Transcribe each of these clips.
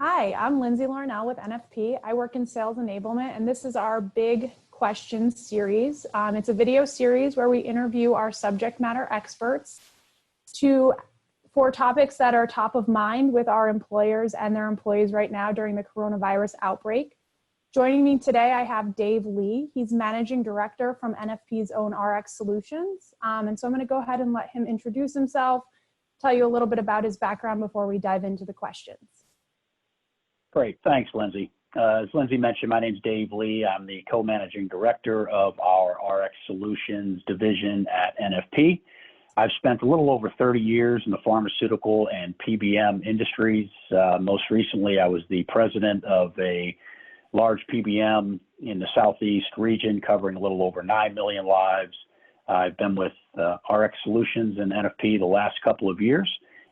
Hi, I'm Lindsey Lornell with NFP. I work in sales enablement, and this is our big questions series. It's a video series where we interview our subject matter experts for topics that are top of mind with our employers and their employees right now during the coronavirus outbreak. Joining me today, I have Dave Lee. He's Managing Director from NFP's own RX Solutions. And so I'm going to go ahead and let him introduce himself, tell you a little bit about his background before we dive into the questions. Great. Thanks, Lindsey. As Lindsey mentioned, my name is Dave Lee. I'm the co-managing director of our RX Solutions division at NFP. I've spent a little over 30 years in the pharmaceutical and PBM industries. Most recently, I was the president of a large PBM in the Southeast region, covering a little over 9 million lives. I've been with RX Solutions and NFP the last couple of years.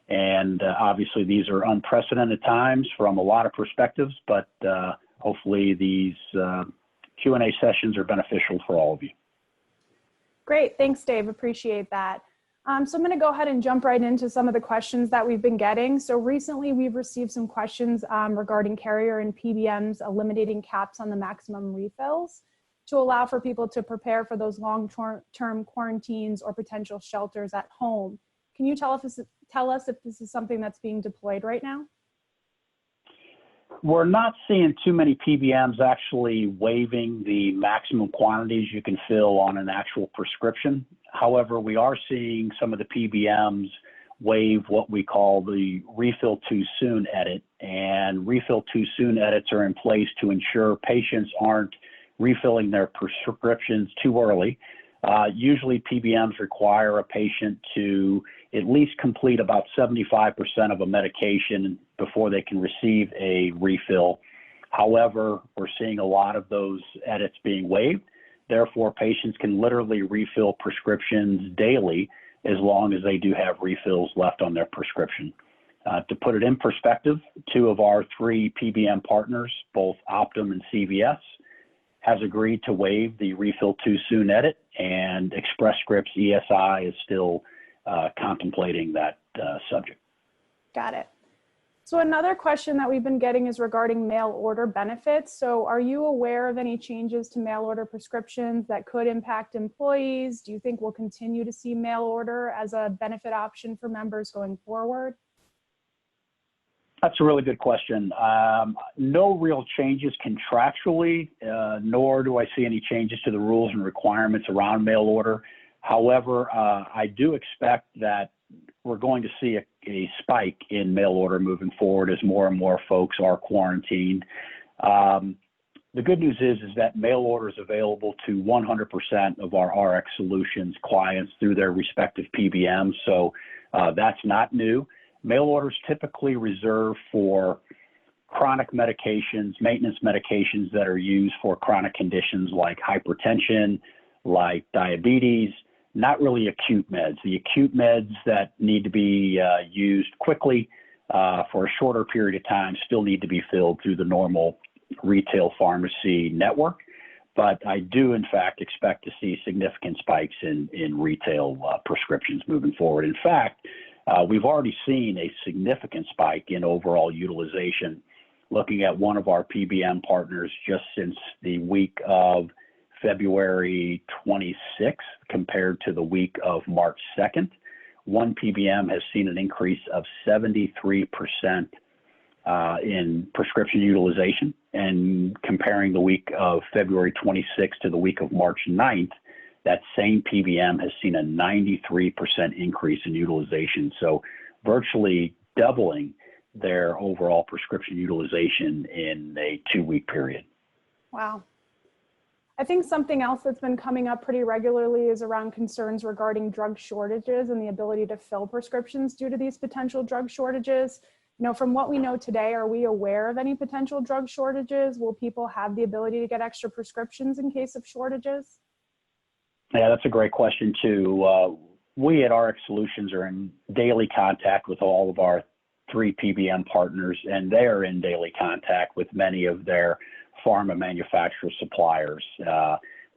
And obviously, these are unprecedented times from a lot of perspectives, but hopefully these Q&A sessions are beneficial for all of you. Great. Thanks, Dave. Appreciate that. So I'm going to go ahead and jump right into some of the questions that we've been getting. So recently, we've received some questions regarding carrier and PBMs eliminating caps on the maximum refills to allow for people to prepare for those long-term quarantines or potential shelters at home. Can you tell us if this is something that's being deployed right now? We're not seeing too many PBMs actually waiving the maximum quantities you can fill on an actual prescription. However, we are seeing some of the PBMs waive what we call the refill too soon edit, and refill too soon edits are in place to ensure patients aren't refilling their prescriptions too early. Usually PBMs require a patient to at least complete about 75% of a medication before they can receive a refill. However, we're seeing a lot of those edits being waived. Therefore, patients can literally refill prescriptions daily as long as they do have refills left on their prescription. To put it in perspective, 2 of our 3 PBM partners, both Optum and CVS, has agreed to waive the refill too soon edit, and Express Scripts ESI is still contemplating that subject. Got it. So another question that we've been getting is regarding mail order benefits. So are you aware of any changes to mail order prescriptions that could impact employees? Do you think we'll continue to see mail order as a benefit option for members going forward? That's a really good question. No real changes contractually, nor do I see any changes to the rules and requirements around mail order. However, I do expect that we're going to see a spike in mail order moving forward as more and more folks are quarantined. The good news is that mail order is available to 100% of our RX Solutions clients through their respective PBMs, so that's not new. Mail orders typically reserved for chronic medications, maintenance medications that are used for chronic conditions like hypertension, like diabetes, not really acute meds. The acute meds that need to be used quickly for a shorter period of time still need to be filled through the normal retail pharmacy network. But I do, in fact, expect to see significant spikes in retail prescriptions moving forward. In fact, we've already seen a significant spike in overall utilization. Looking at one of our PBM partners just since the week of February 26th compared to the week of March 2nd, one PBM has seen an increase of 73% in prescription utilization. And comparing the week of February 26th to the week of March 9th, that same PBM has seen a 93% increase in utilization. So virtually doubling their overall prescription utilization in a 2-week period. Wow. I think something else that's been coming up pretty regularly is around concerns regarding drug shortages and the ability to fill prescriptions due to these potential drug shortages. You know, from what we know today, are we aware of any potential drug shortages? Will people have the ability to get extra prescriptions in case of shortages? Yeah, that's a great question too. We at RX Solutions are in daily contact with all of our 3 PBM partners, and they are in daily contact with many of their pharma manufacturer suppliers.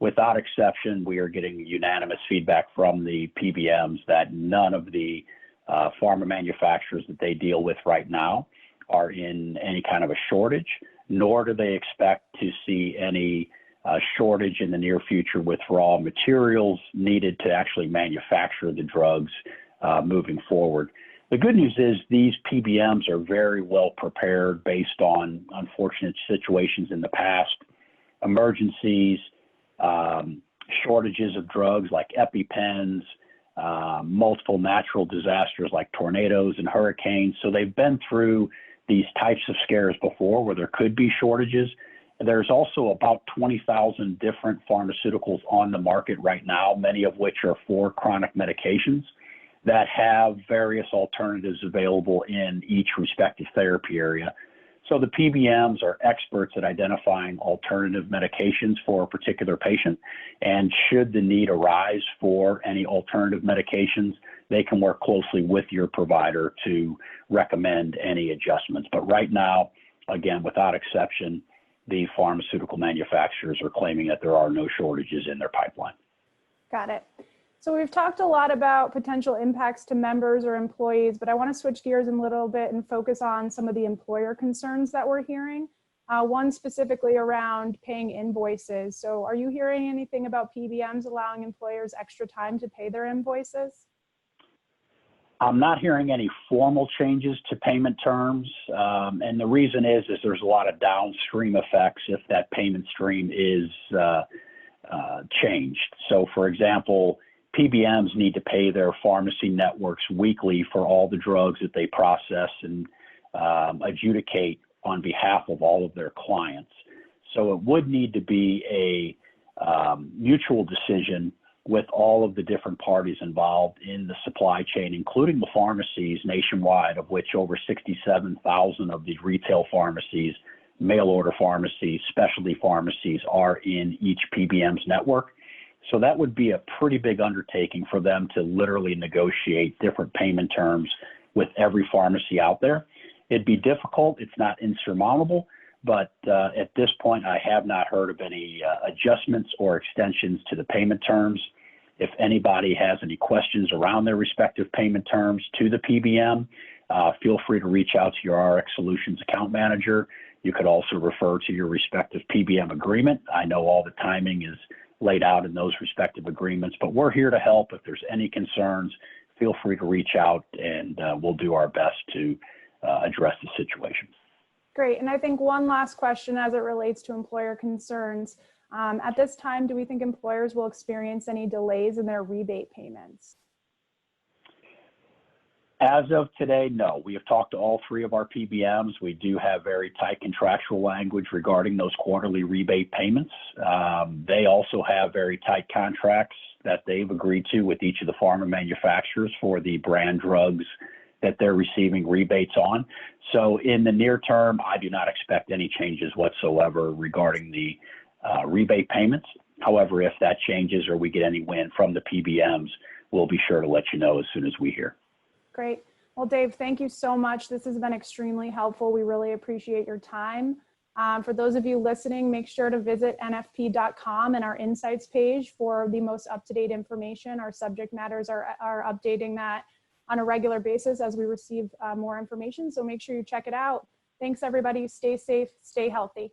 Without exception, we are getting unanimous feedback from the PBMs that none of the pharma manufacturers that they deal with right now are in any kind of a shortage, nor do they expect to see any shortage in the near future with raw materials needed to actually manufacture the drugs moving forward. The good news is these PBMs are very well prepared based on unfortunate situations in the past, emergencies, shortages of drugs like EpiPens, multiple natural disasters like tornadoes and hurricanes. So they've been through these types of scares before where there could be shortages. There's also about 20,000 different pharmaceuticals on the market right now, many of which are for chronic medications that have various alternatives available in each respective therapy area. So the PBMs are experts at identifying alternative medications for a particular patient, and should the need arise for any alternative medications, they can work closely with your provider to recommend any adjustments. But right now, again, without exception, the pharmaceutical manufacturers are claiming that there are no shortages in their pipeline. Got it. So we've talked a lot about potential impacts to members or employees, but I want to switch gears a little bit and focus on some of the employer concerns that we're hearing. One specifically around paying invoices. So are you hearing anything about PBMs allowing employers extra time to pay their invoices? I'm not hearing any formal changes to payment terms. And the reason is there's a lot of downstream effects if that payment stream is changed. So for example, PBMs need to pay their pharmacy networks weekly for all the drugs that they process and adjudicate on behalf of all of their clients. So it would need to be a mutual decision with all of the different parties involved in the supply chain, including the pharmacies nationwide, of which over 67,000 of the retail pharmacies, mail order pharmacies, specialty pharmacies are in each PBM's network. So that would be a pretty big undertaking for them to literally negotiate different payment terms with every pharmacy out there. It'd be difficult. It's not insurmountable, but at this point, I have not heard of any adjustments or extensions to the payment terms. If anybody has any questions around their respective payment terms to the PBM, feel free to reach out to your RX Solutions account manager. You could also refer to your respective PBM agreement. I know all the timing is laid out in those respective agreements, but we're here to help. If there's any concerns, feel free to reach out, and we'll do our best to address the situation. Great. And I think one last question as it relates to employer concerns. At this time, do we think employers will experience any delays in their rebate payments? As of today, no. We have talked to all three of our PBMs. We do have very tight contractual language regarding those quarterly rebate payments. They also have very tight contracts that they've agreed to with each of the pharma manufacturers for the brand drugs that they're receiving rebates on. So in the near term, I do not expect any changes whatsoever regarding the rebate payments. However, if that changes or we get any wind from the PBMs, we'll be sure to let you know as soon as we hear. Great. Well, Dave, thank you so much. This has been extremely helpful. We really appreciate your time. For those of you listening, make sure to visit nfp.com and our insights page for the most up-to-date information. Our subject matters are updating that on a regular basis as we receive more information. So make sure you check it out. Thanks, everybody. Stay safe, stay healthy.